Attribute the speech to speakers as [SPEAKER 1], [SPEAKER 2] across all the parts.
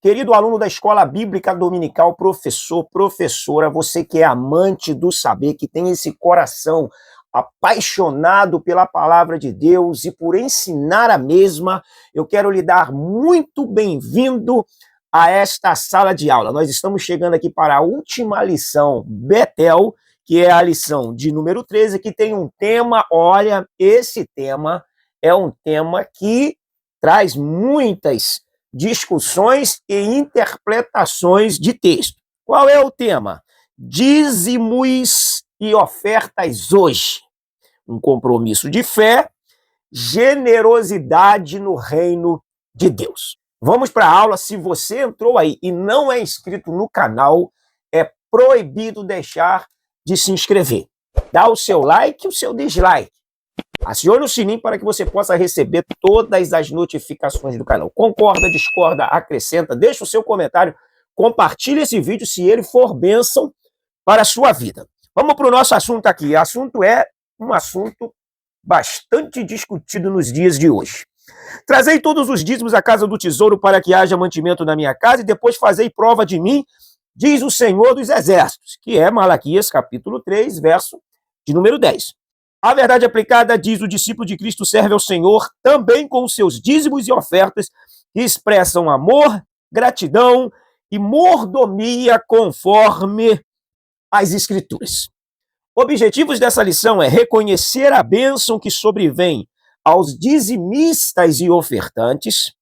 [SPEAKER 1] Querido aluno da Escola Bíblica Dominical, professor, professora, você que é amante do saber, que tem esse coração apaixonado pela palavra de Deus e por ensinar a mesma, eu quero lhe dar muito bem-vindo a esta sala de aula. Nós estamos chegando aqui para a última lição, Betel, que é a lição de número 13, que tem um tema, olha, esse tema é um tema que traz muitas discussões e interpretações de texto. Qual é o tema? Dízimos e ofertas hoje. Um compromisso de fé, generosidade no reino de Deus. Vamos para a aula. Se você entrou aí e não é inscrito no canal, é proibido deixar de se inscrever. Dá o seu like e o seu dislike. Acione o sininho para que você possa receber todas as notificações do canal. Concorda, discorda, acrescenta, deixa o seu comentário, compartilhe esse vídeo se ele for bênção para a sua vida. Vamos para o nosso assunto aqui. O assunto é um assunto bastante discutido nos dias de hoje. Trazei todos os dízimos à casa do tesouro para que haja mantimento na minha casa e depois fazei prova de mim, diz o Senhor dos Exércitos, que é Malaquias capítulo 3, verso de número 10. A verdade aplicada diz: o discípulo de Cristo serve ao Senhor também com os seus dízimos e ofertas que expressam amor, gratidão e mordomia conforme as Escrituras. Objetivos dessa lição é reconhecer a bênção que sobrevém aos dizimistas e ofertantes,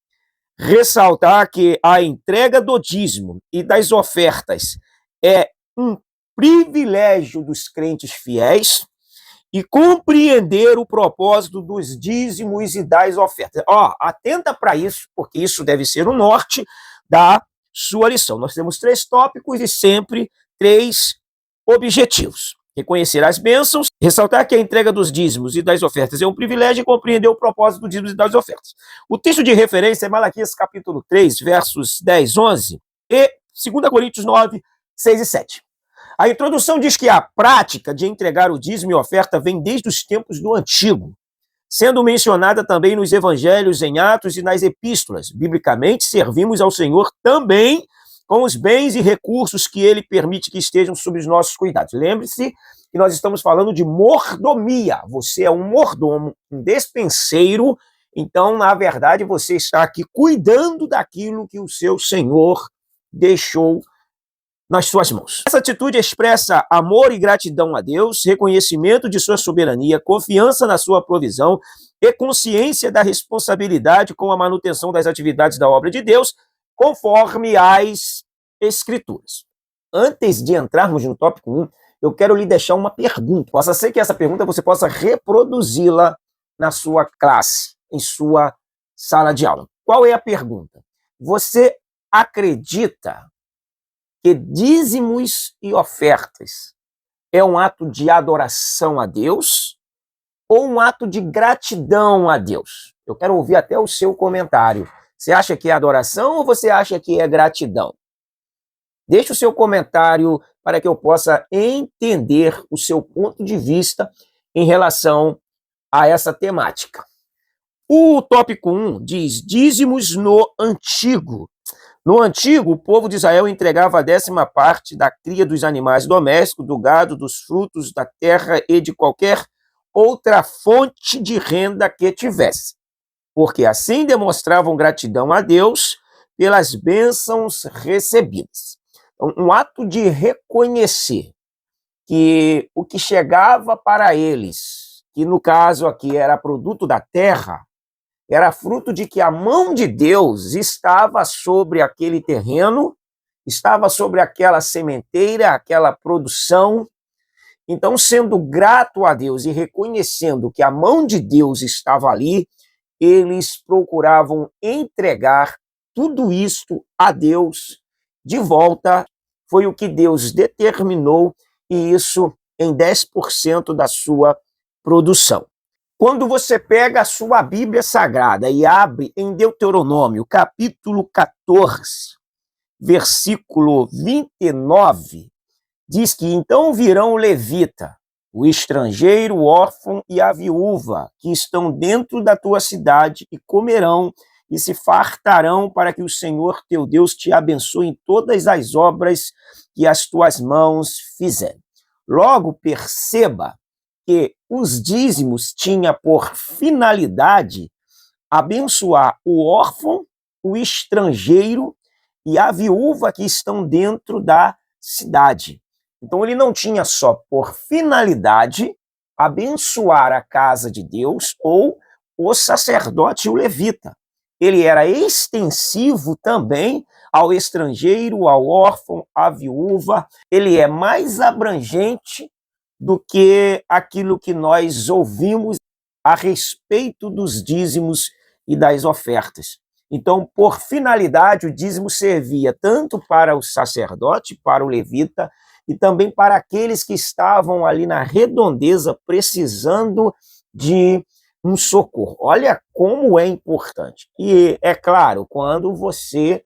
[SPEAKER 1] ressaltar que a entrega do dízimo e das ofertas é um privilégio dos crentes fiéis, e compreender o propósito dos dízimos e das ofertas. Atenta para isso, porque isso deve ser o norte da sua lição. Nós temos 3 tópicos e sempre 3 objetivos. Reconhecer as bênçãos, ressaltar que a entrega dos dízimos e das ofertas é um privilégio e compreender o propósito dos dízimos e das ofertas. O texto de referência é Malaquias capítulo 3, versos 10, 11 e 2 Coríntios 9, 6 e 7. A introdução diz que a prática de entregar o dízimo e oferta vem desde os tempos do Antigo, sendo mencionada também nos evangelhos, em Atos e nas epístolas. Biblicamente, servimos ao Senhor também com os bens e recursos que Ele permite que estejam sob os nossos cuidados. Lembre-se que nós estamos falando de mordomia. Você é um mordomo, um despenseiro, então, na verdade, você está aqui cuidando daquilo que o seu Senhor deixou nas suas mãos. Essa atitude expressa amor e gratidão a Deus, reconhecimento de sua soberania, confiança na sua provisão e consciência da responsabilidade com a manutenção das atividades da obra de Deus, conforme as Escrituras. Antes de entrarmos no tópico 1, eu quero lhe deixar uma pergunta. Possa ser que essa pergunta você possa reproduzi-la na sua classe, em sua sala de aula. Qual é a pergunta? Você acredita que dízimos e ofertas é um ato de adoração a Deus ou um ato de gratidão a Deus? Eu quero ouvir até o seu comentário. Você acha que é adoração ou você acha que é gratidão? Deixe o seu comentário para que eu possa entender o seu ponto de vista em relação a essa temática. O tópico 1 diz: dízimos no Antigo. No Antigo, o povo de Israel entregava a 10ª parte da cria dos animais domésticos, do gado, dos frutos da terra e de qualquer outra fonte de renda que tivesse, porque assim demonstravam gratidão a Deus pelas bênçãos recebidas. Um ato de reconhecer que o que chegava para eles, que no caso aqui era produto da terra, era fruto de que a mão de Deus estava sobre aquele terreno, estava sobre aquela sementeira, aquela produção. Então, sendo grato a Deus e reconhecendo que a mão de Deus estava ali, eles procuravam entregar tudo isto a Deus de volta. Foi o que Deus determinou, e isso em 10% da sua produção. Quando você pega a sua Bíblia Sagrada e abre em Deuteronômio, capítulo 14, versículo 29, diz que então virão o levita, o estrangeiro, o órfão e a viúva, que estão dentro da tua cidade, e comerão e se fartarão para que o Senhor teu Deus te abençoe em todas as obras que as tuas mãos fizerem. Logo, perceba que os dízimos tinham por finalidade abençoar o órfão, o estrangeiro e a viúva que estão dentro da cidade. Então, ele não tinha só por finalidade abençoar a casa de Deus ou o sacerdote e o levita. Ele era extensivo também ao estrangeiro, ao órfão, à viúva. Ele é mais abrangente do que aquilo que nós ouvimos a respeito dos dízimos e das ofertas. Então, por finalidade, o dízimo servia tanto para o sacerdote, para o levita, e também para aqueles que estavam ali na redondeza precisando de um socorro. Olha como é importante. E é claro, quando você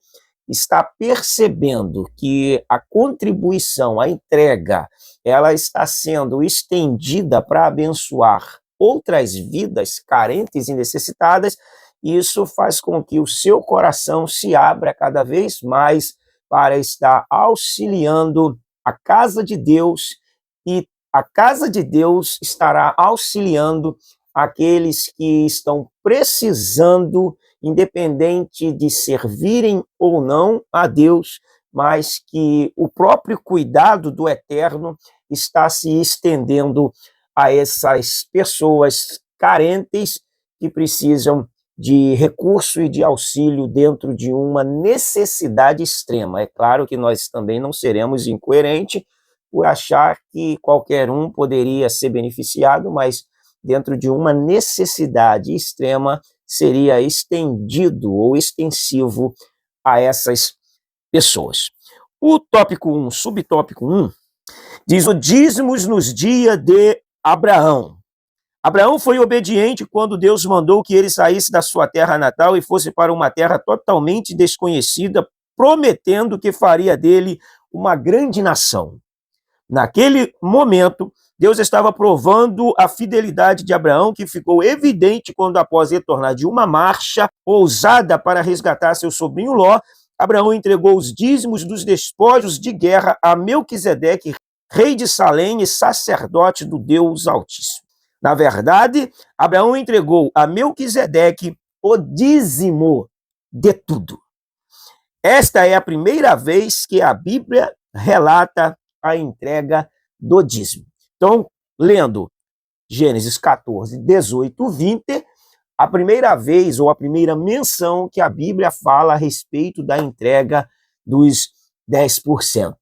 [SPEAKER 1] está percebendo que a contribuição, a entrega, ela está sendo estendida para abençoar outras vidas carentes e necessitadas, isso faz com que o seu coração se abra cada vez mais para estar auxiliando a casa de Deus, e a casa de Deus estará auxiliando aqueles que estão precisando, independente de servirem ou não a Deus, mas que o próprio cuidado do Eterno está se estendendo a essas pessoas carentes que precisam de recurso e de auxílio dentro de uma necessidade extrema. É claro que nós também não seremos incoerentes por achar que qualquer um poderia ser beneficiado, mas dentro de uma necessidade extrema seria estendido ou extensivo a essas pessoas. O tópico 1, subtópico 1, diz o dízimos nos dias de Abraão. Abraão foi obediente quando Deus mandou que ele saísse da sua terra natal e fosse para uma terra totalmente desconhecida, prometendo que faria dele uma grande nação. Naquele momento, Deus estava provando a fidelidade de Abraão, que ficou evidente quando, após retornar de uma marcha ousada para resgatar seu sobrinho Ló, Abraão entregou os dízimos dos despojos de guerra a Melquisedeque, rei de Salém e sacerdote do Deus Altíssimo. Na verdade, Abraão entregou a Melquisedeque o dízimo de tudo. Esta é a primeira vez que a Bíblia relata a entrega do dízimo. Então, lendo Gênesis 14, 18, 20, a primeira vez ou a primeira menção que a Bíblia fala a respeito da entrega dos 10%.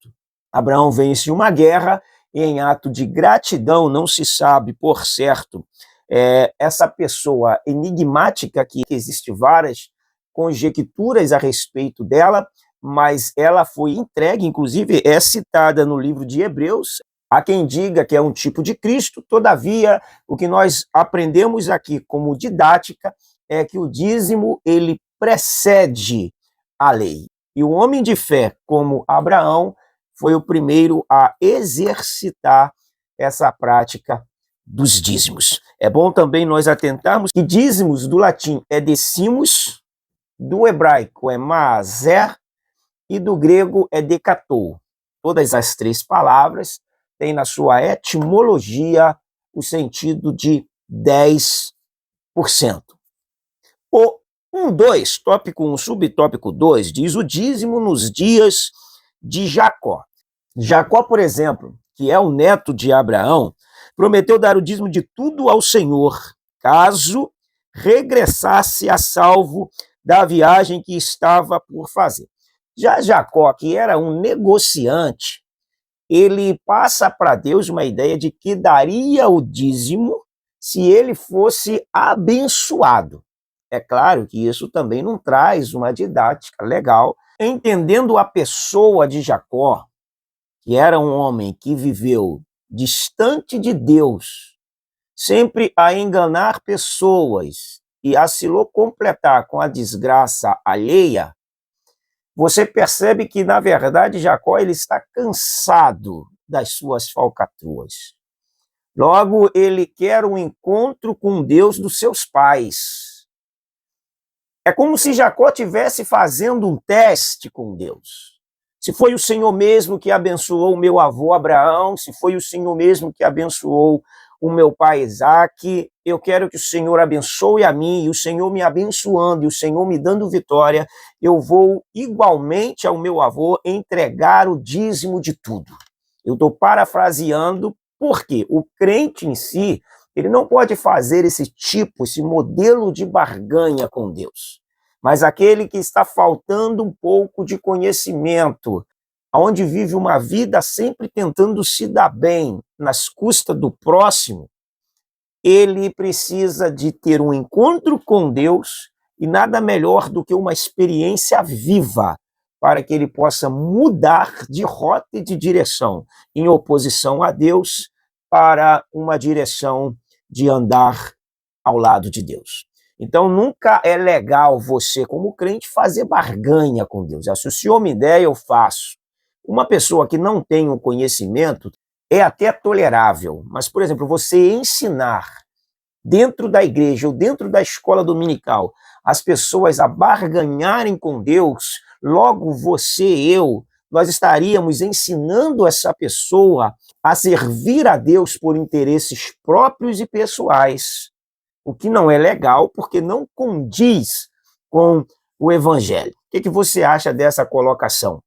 [SPEAKER 1] Abraão vence uma guerra e, em ato de gratidão, não se sabe, por certo, essa pessoa enigmática, que existe várias conjecturas a respeito dela, mas ela foi entregue, inclusive é citada no livro de Hebreus. Há quem diga que é um tipo de Cristo. Todavia, o que nós aprendemos aqui como didática é que o dízimo ele precede a lei. E o homem de fé, como Abraão, foi o primeiro a exercitar essa prática dos dízimos. É bom também nós atentarmos que dízimos do latim é decimos, do hebraico é maaser e do grego é decatou. Todas as três palavras têm na sua etimologia o sentido de 10%. O 1.2, tópico 1, subtópico 2, diz o dízimo nos dias de Jacó. Jacó, por exemplo, que é o neto de Abraão, prometeu dar o dízimo de tudo ao Senhor, caso regressasse a salvo da viagem que estava por fazer. Já Jacó, que era um negociante, ele passa para Deus uma ideia de que daria o dízimo se ele fosse abençoado. É claro que isso também não traz uma didática legal. Entendendo a pessoa de Jacó, que era um homem que viveu distante de Deus, sempre a enganar pessoas e a se completar com a desgraça alheia, você percebe que, na verdade, Jacó ele está cansado das suas falcatruas. Logo, ele quer um encontro com Deus dos seus pais. É como se Jacó estivesse fazendo um teste com Deus. Se foi o Senhor mesmo que abençoou o meu avô Abraão, se foi o Senhor mesmo que abençoou o meu pai Isaque, eu quero que o Senhor abençoe a mim, e o Senhor me abençoando, e o Senhor me dando vitória, eu vou igualmente ao meu avô entregar o dízimo de tudo. Eu estou parafraseando, porque o crente em si, ele não pode fazer esse modelo de barganha com Deus. Mas aquele que está faltando um pouco de conhecimento, onde vive uma vida sempre tentando se dar bem nas custas do próximo, ele precisa de ter um encontro com Deus e nada melhor do que uma experiência viva para que ele possa mudar de rota e de direção em oposição a Deus para uma direção de andar ao lado de Deus. Então, nunca é legal você, como crente, fazer barganha com Deus. Se o Senhor me der, eu faço. Uma pessoa que não tem um conhecimento é até tolerável, mas, por exemplo, você ensinar dentro da igreja ou dentro da escola dominical as pessoas a barganharem com Deus, logo você e eu, nós estaríamos ensinando essa pessoa a servir a Deus por interesses próprios e pessoais, o que não é legal, porque não condiz com o Evangelho. O que você acha dessa colocação?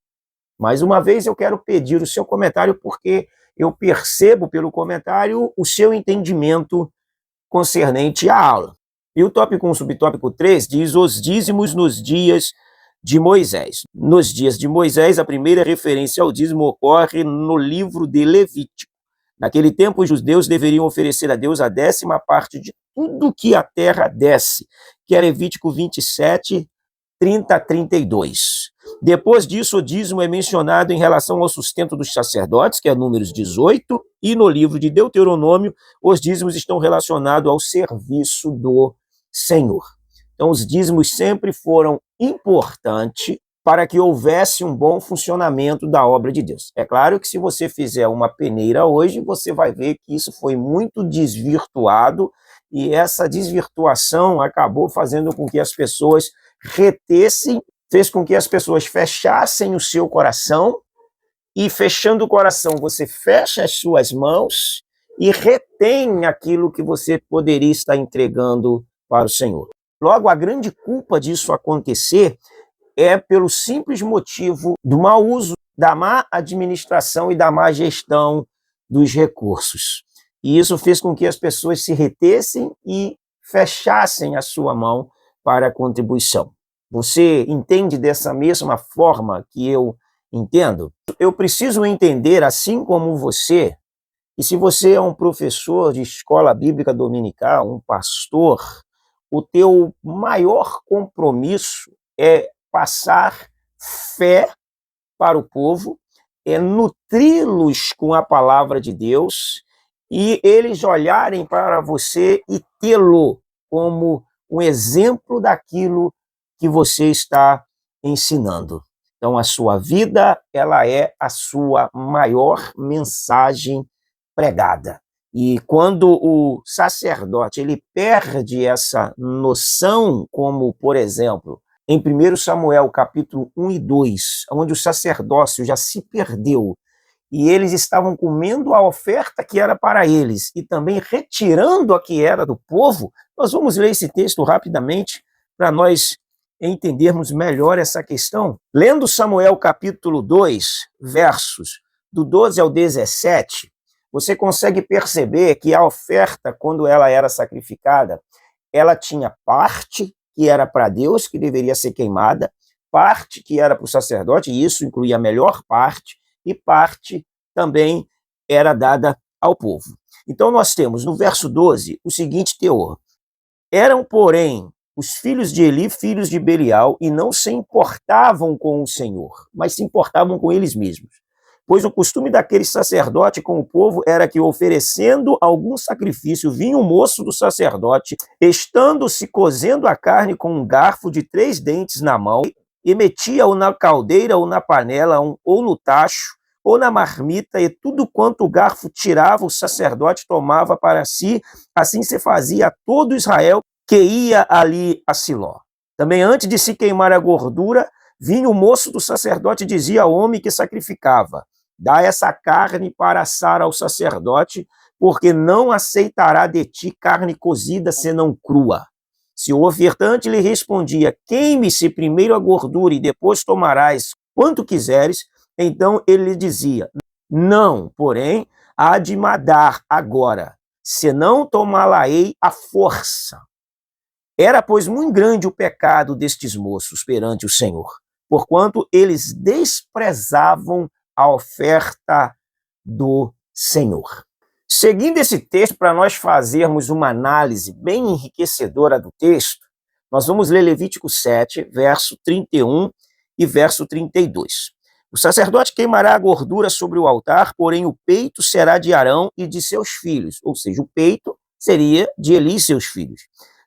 [SPEAKER 1] Mais uma vez, eu quero pedir o seu comentário, porque eu percebo pelo comentário o seu entendimento concernente à aula. E o tópico 1, subtópico 3, diz os dízimos nos dias de Moisés. Nos dias de Moisés, a primeira referência ao dízimo ocorre no livro de Levítico. Naquele tempo, os judeus deveriam oferecer a Deus a 10ª parte de tudo que a terra desse, que é Levítico 27, 30 a 32. Depois disso, o dízimo é mencionado em relação ao sustento dos sacerdotes, que é Números 18, e no livro de Deuteronômio, os dízimos estão relacionados ao serviço do Senhor. Então, os dízimos sempre foram importantes para que houvesse um bom funcionamento da obra de Deus. É claro que se você fizer uma peneira hoje, você vai ver que isso foi muito desvirtuado, e essa desvirtuação acabou fazendo com que as pessoas retessem, fez com que as pessoas fechassem o seu coração, e fechando o coração, você fecha as suas mãos e retém aquilo que você poderia estar entregando para o Senhor. Logo, a grande culpa disso acontecer é pelo simples motivo do mau uso, da má administração e da má gestão dos recursos. E isso fez com que as pessoas se retessem e fechassem a sua mão para a contribuição. Você entende dessa mesma forma que eu entendo? Eu preciso entender, assim como você, que se você é um professor de escola bíblica dominical, um pastor, o teu maior compromisso é passar fé para o povo, é nutri-los com a palavra de Deus e eles olharem para você e tê-lo como um exemplo daquilo que você está ensinando. Então, a sua vida, ela é a sua maior mensagem pregada. E quando o sacerdote ele perde essa noção, como, por exemplo, em 1 Samuel, capítulo 1 e 2, onde o sacerdócio já se perdeu, e eles estavam comendo a oferta que era para eles, e também retirando a que era do povo, nós vamos ler esse texto rapidamente, para nós entendermos melhor essa questão. Lendo Samuel, capítulo 2, versos do 12 ao 17, você consegue perceber que a oferta, quando ela era sacrificada, ela tinha parte que era para Deus, que deveria ser queimada, parte que era para o sacerdote, e isso incluía a melhor parte, e parte também era dada ao povo. Então nós temos no verso 12 o seguinte teor: eram, porém, os filhos de Eli, filhos de Belial, e não se importavam com o Senhor, mas se importavam com eles mesmos. Pois o costume daquele sacerdote com o povo era que, oferecendo algum sacrifício, vinha o moço do sacerdote, estando-se cozendo a carne com um garfo de 3 dentes na mão, e metia-o na caldeira ou na panela, ou no tacho, ou na marmita, e tudo quanto o garfo tirava, o sacerdote tomava para si. Assim se fazia a todo Israel que ia ali a Siló. Também antes de se queimar a gordura, vinha o moço do sacerdote e dizia ao homem que sacrificava: dá essa carne para assar ao sacerdote, porque não aceitará de ti carne cozida senão crua. Se o ofertante lhe respondia: queime-se primeiro a gordura e depois tomarás quanto quiseres, então ele lhe dizia: não, porém, há de madar agora, senão tomá-la-ei à força. Era, pois, muito grande o pecado destes moços perante o Senhor, porquanto eles desprezavam a oferta do Senhor. Seguindo esse texto, para nós fazermos uma análise bem enriquecedora do texto, nós vamos ler Levítico 7, verso 31 e verso 32. O sacerdote queimará a gordura sobre o altar, porém o peito será de Arão e de seus filhos, ou seja, o peito seria de Eli e seus filhos.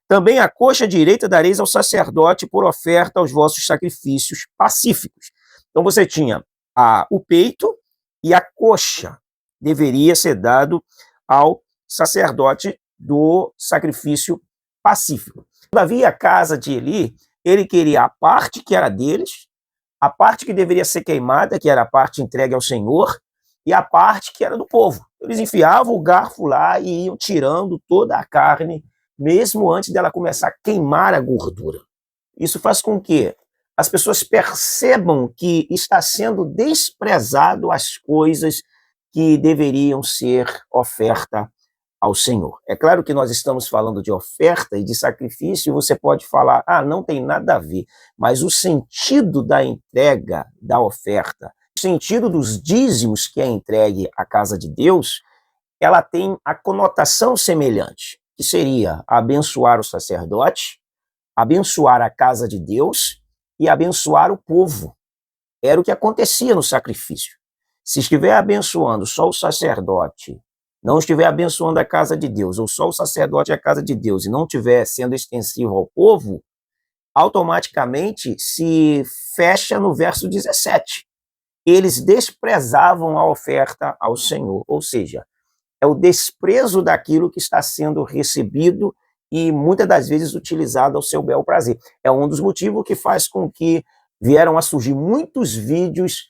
[SPEAKER 1] Também a coxa direita dareis ao sacerdote por oferta aos vossos sacrifícios pacíficos. Então você tinha o peito e a coxa deveria ser dado ao sacerdote do sacrifício pacífico. Todavia, a casa de Eli, ele queria a parte que era deles, a parte que deveria ser queimada, que era a parte entregue ao Senhor, e a parte que era do povo. Eles enfiavam o garfo lá e iam tirando toda a carne, mesmo antes dela começar a queimar a gordura. Isso faz com que as pessoas percebam que está sendo desprezado as coisas que deveriam ser oferta ao Senhor. É claro que nós estamos falando de oferta e de sacrifício, e você pode falar, não tem nada a ver, mas o sentido da entrega da oferta, o sentido dos dízimos que é entregue à casa de Deus, ela tem a conotação semelhante, que seria abençoar o sacerdote, abençoar a casa de Deus e abençoar o povo. Era o que acontecia no sacrifício. Se estiver abençoando só o sacerdote, não estiver abençoando a casa de Deus, ou só o sacerdote e a casa de Deus, e não estiver sendo extensivo ao povo, automaticamente se fecha no verso 17. Eles desprezavam a oferta ao Senhor, ou seja, é o desprezo daquilo que está sendo recebido e muitas das vezes utilizado ao seu bel prazer. É um dos motivos que faz com que vieram a surgir muitos vídeos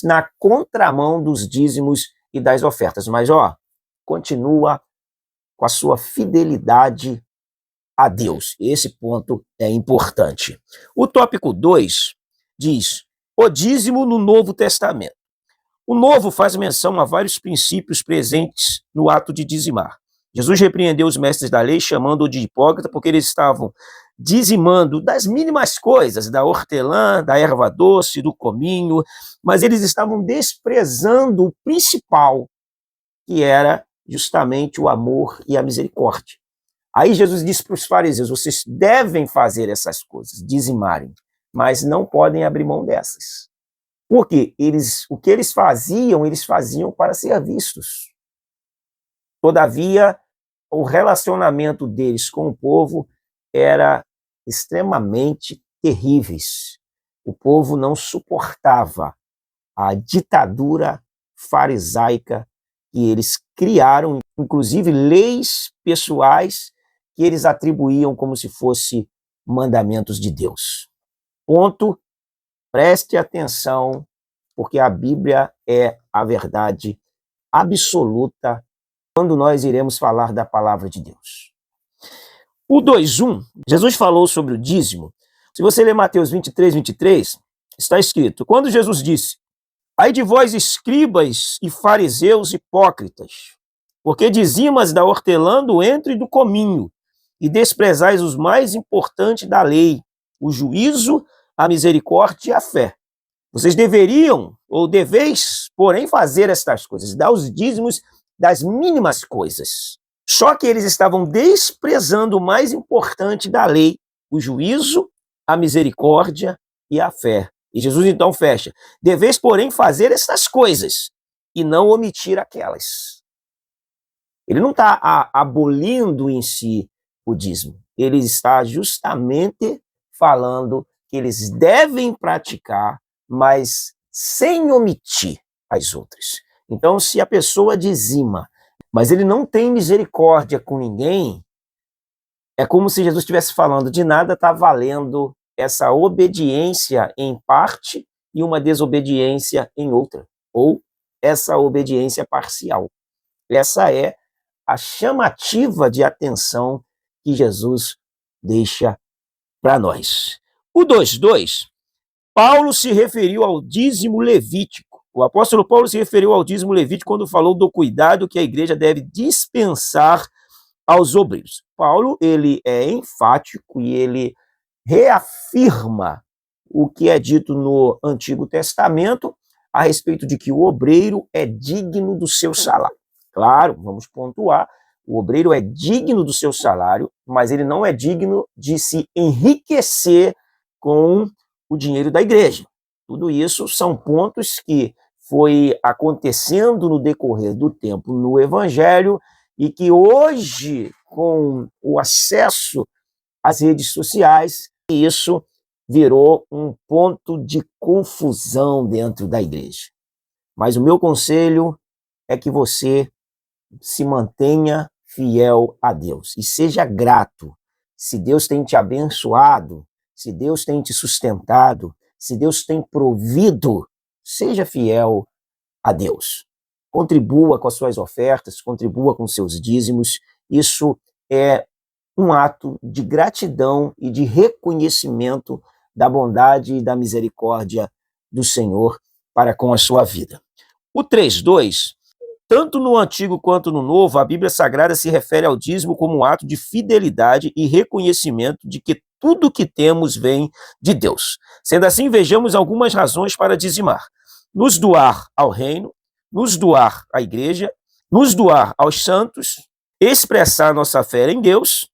[SPEAKER 1] na contramão dos dízimos e das ofertas. Mas, continua com a sua fidelidade a Deus. Esse ponto é importante. O tópico 2 diz: o dízimo no Novo Testamento. O Novo faz menção a vários princípios presentes no ato de dizimar. Jesus repreendeu os mestres da lei, chamando-o de hipócrita, porque eles estavam dizimando das mínimas coisas, da hortelã, da erva doce, do cominho, mas eles estavam desprezando o principal, que era justamente o amor e a misericórdia. Aí Jesus disse para os fariseus: vocês devem fazer essas coisas, dizimarem, mas não podem abrir mão dessas. Porque o que eles faziam para ser vistos. Todavia, o relacionamento deles com o povo era extremamente terríveis. O povo não suportava a ditadura farisaica que eles criaram, inclusive leis pessoais que eles atribuíam como se fossem mandamentos de Deus. Ponto. Preste atenção, porque a Bíblia é a verdade absoluta quando nós iremos falar da palavra de Deus. O 2:1, Jesus falou sobre o dízimo. Se você ler Mateus 23, está escrito: quando Jesus disse: ai de vós, escribas e fariseus hipócritas, porque dizimas da hortelã, do entro e do cominho, e desprezais os mais importantes da lei, o juízo, a misericórdia e a fé. Vocês deveriam, ou deveis, porém, fazer estas coisas, dar os dízimos das mínimas coisas. Só que eles estavam desprezando o mais importante da lei, o juízo, a misericórdia e a fé. E Jesus então fecha: deveis, porém, fazer estas coisas e não omitir aquelas. Ele não está abolindo em si o dízimo. Ele está justamente falando que eles devem praticar, mas sem omitir as outras. Então, se a pessoa dizima, mas ele não tem misericórdia com ninguém, é como se Jesus estivesse falando: de nada está valendo essa obediência em parte e uma desobediência em outra, ou essa obediência parcial. Essa é a chamativa de atenção que Jesus deixa para nós. O 2:2, Paulo se referiu ao dízimo levítico. O apóstolo Paulo se referiu ao dízimo levítico quando falou do cuidado que a igreja deve dispensar aos obreiros. Paulo, ele é enfático e ele reafirma o que é dito no Antigo Testamento a respeito de que o obreiro é digno do seu salário. Claro, vamos pontuar, o obreiro é digno do seu salário, mas ele não é digno de se enriquecer com o dinheiro da igreja. Tudo isso são pontos que foi acontecendo no decorrer do tempo no Evangelho e que hoje, com o acesso às redes sociais, isso virou um ponto de confusão dentro da igreja. Mas o meu conselho é que você se mantenha fiel a Deus e seja grato. Se Deus tem te abençoado, se Deus tem te sustentado, se Deus tem provido, seja fiel a Deus. Contribua com as suas ofertas, contribua com seus dízimos. Isso é um ato de gratidão e de reconhecimento da bondade e da misericórdia do Senhor para com a sua vida. O 3:2, tanto no Antigo quanto no Novo, a Bíblia Sagrada se refere ao dízimo como um ato de fidelidade e reconhecimento de que tudo que temos vem de Deus. Sendo assim, vejamos algumas razões para dizimar: nos doar ao reino, nos doar à igreja, nos doar aos santos, expressar nossa fé em Deus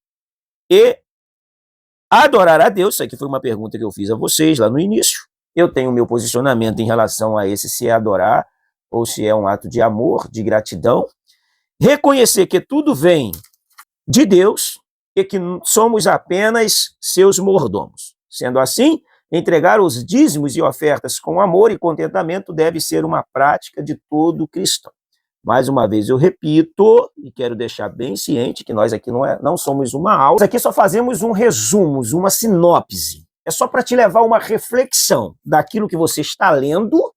[SPEAKER 1] e adorar a Deus. Isso aqui foi uma pergunta que eu fiz a vocês lá no início. Eu tenho o meu posicionamento em relação a esse, se é adorar ou se é um ato de amor, de gratidão. Reconhecer que tudo vem de Deus e que somos apenas seus mordomos. Sendo assim, entregar os dízimos e ofertas com amor e contentamento deve ser uma prática de todo cristão. Mais uma vez eu repito, e quero deixar bem ciente que nós aqui não somos uma aula, nós aqui só fazemos um resumo, uma sinopse. É só para te levar a uma reflexão daquilo que você está lendo,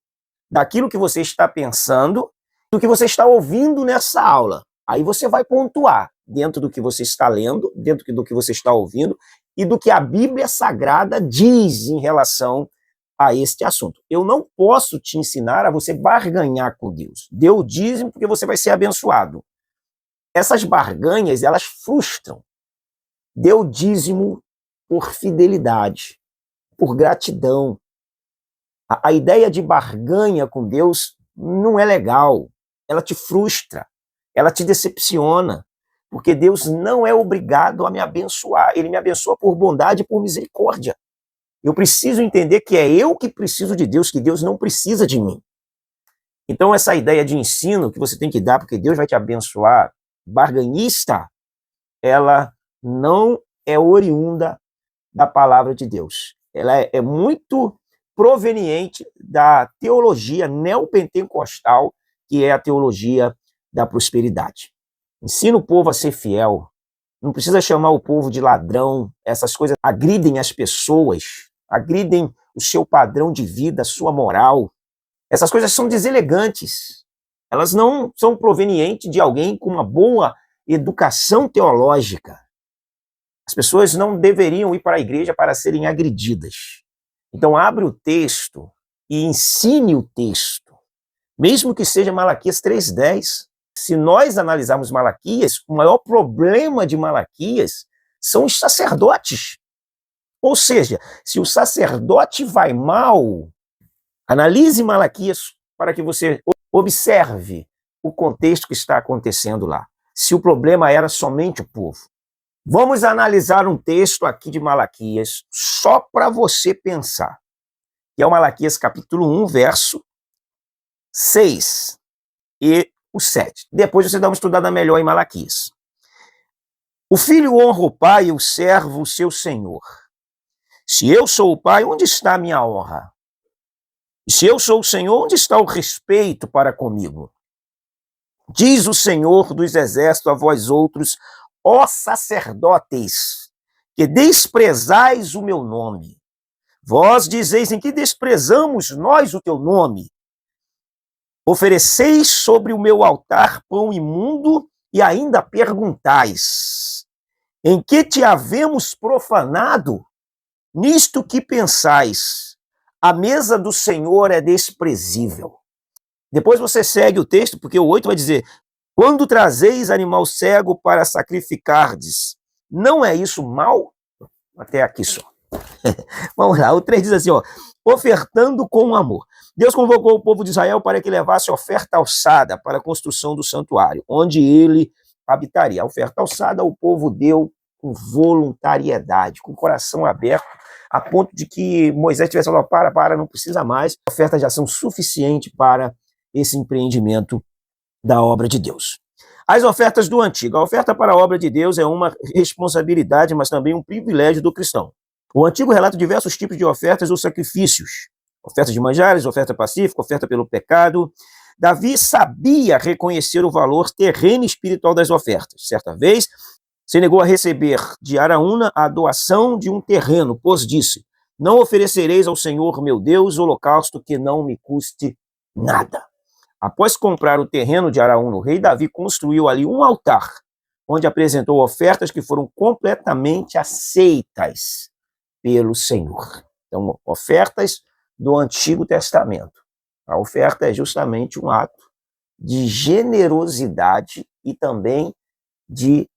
[SPEAKER 1] daquilo que você está pensando, do que você está ouvindo nessa aula. Aí você vai pontuar dentro do que você está lendo, dentro do que você está ouvindo e do que a Bíblia Sagrada diz em relação a este assunto. Eu não posso te ensinar a você barganhar com Deus. Dê o dízimo porque você vai ser abençoado. Essas barganhas, elas frustram. Dê o dízimo por fidelidade, por gratidão. A ideia de barganha com Deus não é legal. Ela te frustra, ela te decepciona, porque Deus não é obrigado a me abençoar. Ele me abençoa por bondade e por misericórdia. Eu preciso entender que é eu que preciso de Deus, que Deus não precisa de mim. Então essa ideia de ensino que você tem que dar porque Deus vai te abençoar, barganhista, ela não é oriunda da palavra de Deus. Ela é muito proveniente da teologia neopentecostal, que é a teologia da prosperidade. Ensina o povo a ser fiel. Não precisa chamar o povo de ladrão. Essas coisas agridem as pessoas, agridem o seu padrão de vida, a sua moral. Essas coisas são deselegantes. Elas não são provenientes de alguém com uma boa educação teológica. As pessoas não deveriam ir para a igreja para serem agredidas. Então abre o texto e ensine o texto, mesmo que seja Malaquias 3:10. Se nós analisarmos Malaquias, o maior problema de Malaquias são os sacerdotes. Ou seja, se o sacerdote vai mal, analise Malaquias para que você observe o contexto que está acontecendo lá. Se o problema era somente o povo. Vamos analisar um texto aqui de Malaquias, só para você pensar. Que é o Malaquias capítulo 1, verso 6 e o 7. Depois você dá uma estudada melhor em Malaquias. O filho honra o pai e o servo o seu senhor. Se eu sou o pai, onde está a minha honra? E se eu sou o Senhor, onde está o respeito para comigo? Diz o Senhor dos exércitos a vós outros, ó sacerdotes, que desprezais o meu nome. Vós dizeis: em que desprezamos nós o teu nome? Ofereceis sobre o meu altar pão imundo e ainda perguntais: em que te havemos profanado? Nisto que pensais, a mesa do Senhor é desprezível. Depois você segue o texto, porque o 8 vai dizer: quando trazeis animal cego para sacrificardes, não é isso mal? Até aqui só. Vamos lá, o 3 diz assim, ó, ofertando com amor. Deus convocou o povo de Israel para que levasse oferta alçada para a construção do santuário, onde ele habitaria. A oferta alçada o povo deu com voluntariedade, com o coração aberto, a ponto de que Moisés tivesse falado: para, não precisa mais, ofertas já são suficiente para esse empreendimento da obra de Deus. As ofertas do antigo. A oferta para a obra de Deus é uma responsabilidade, mas também um privilégio do cristão. O antigo relata diversos tipos de ofertas ou sacrifícios. Oferta de manjares, oferta pacífica, oferta pelo pecado. Davi sabia reconhecer o valor terreno e espiritual das ofertas. Certa vez, se negou a receber de Araúna a doação de um terreno, pois disse: não oferecereis ao Senhor meu Deus holocausto que não me custe nada. Após comprar o terreno de Araúna, o rei Davi construiu ali um altar, onde apresentou ofertas que foram completamente aceitas pelo Senhor. Então, ofertas do Antigo Testamento. A oferta é justamente um ato de generosidade e também de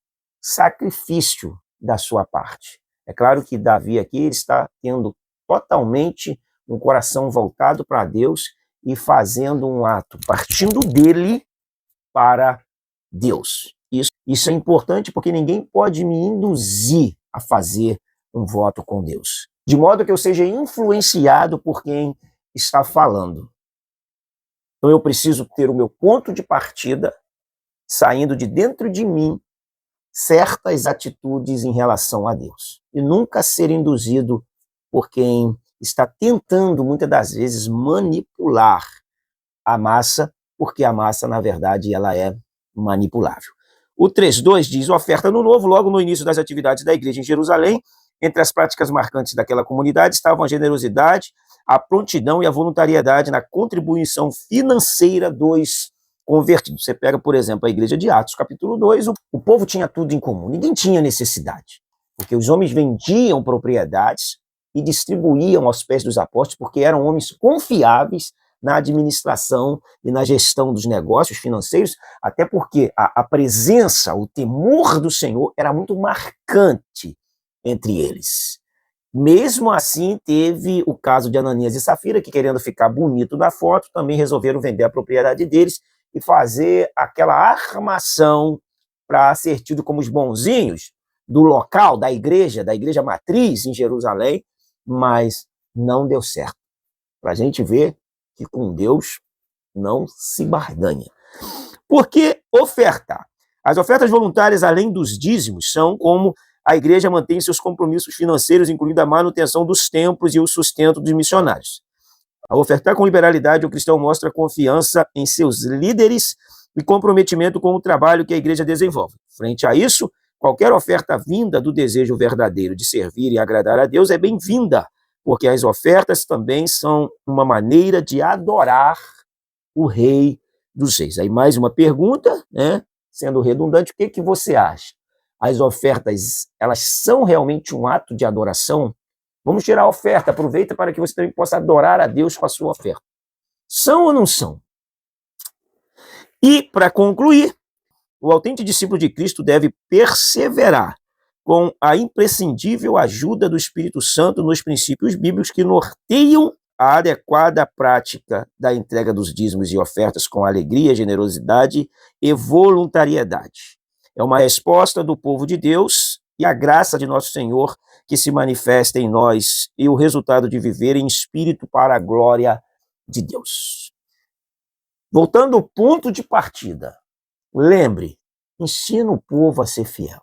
[SPEAKER 1] sacrifício da sua parte. É claro que Davi aqui está tendo totalmente um coração voltado para Deus e fazendo um ato partindo dele para Deus. Isso é importante porque ninguém pode me induzir a fazer um voto com Deus, de modo que eu seja influenciado por quem está falando. Então eu preciso ter o meu ponto de partida, saindo de dentro de mim, certas atitudes em relação a Deus. E nunca ser induzido por quem está tentando, muitas das vezes, manipular a massa, porque a massa, na verdade, ela é manipulável. O 3.2 diz: oferta no novo, logo no início das atividades da igreja em Jerusalém. Entre as práticas marcantes daquela comunidade estavam a generosidade, a prontidão e a voluntariedade na contribuição financeira dos convertidos. Você pega, por exemplo, a igreja de Atos, capítulo 2, o povo tinha tudo em comum, ninguém tinha necessidade, porque os homens vendiam propriedades e distribuíam aos pés dos apóstolos, porque eram homens confiáveis na administração e na gestão dos negócios financeiros, até porque a presença, o temor do Senhor era muito marcante entre eles. Mesmo assim, teve o caso de Ananias e Safira, que, querendo ficar bonito na foto, também resolveram vender a propriedade deles e fazer aquela armação para ser tido como os bonzinhos do local, da igreja matriz em Jerusalém, mas não deu certo. Para a gente ver que com Deus não se barganha. Por que ofertar? As ofertas voluntárias, além dos dízimos, são como a igreja mantém seus compromissos financeiros, incluindo a manutenção dos templos e o sustento dos missionários. Ao ofertar com liberalidade, o cristão mostra confiança em seus líderes e comprometimento com o trabalho que a igreja desenvolve. Frente a isso, qualquer oferta vinda do desejo verdadeiro de servir e agradar a Deus é bem-vinda, porque as ofertas também são uma maneira de adorar o Rei dos Reis. Aí mais uma pergunta, né? Sendo redundante, o que você acha? As ofertas, elas são realmente um ato de adoração? Vamos tirar a oferta, aproveita para que você também possa adorar a Deus com a sua oferta. São ou não são? E, para concluir, o autêntico discípulo de Cristo deve perseverar com a imprescindível ajuda do Espírito Santo nos princípios bíblicos que norteiam a adequada prática da entrega dos dízimos e ofertas com alegria, generosidade e voluntariedade. É uma resposta do povo de Deus e a graça de nosso Senhor que se manifesta em nós e o resultado de viver em espírito para a glória de Deus. Voltando ao ponto de partida, lembre, ensina o povo a ser fiel.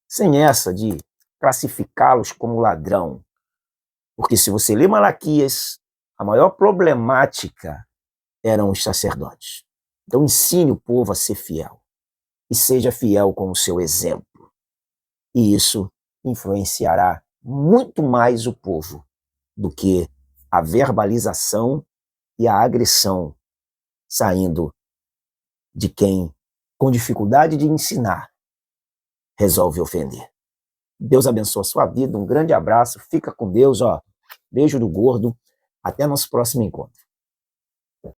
[SPEAKER 1] Sem essa de classificá-los como ladrão. Porque se você lê Malaquias, a maior problemática eram os sacerdotes. Então ensine o povo a ser fiel. E seja fiel com o seu exemplo. E isso influenciará muito mais o povo do que a verbalização e a agressão saindo de quem, com dificuldade de ensinar, resolve ofender. Deus abençoe a sua vida, um grande abraço, fica com Deus, ó. Beijo do gordo, até nosso próximo encontro.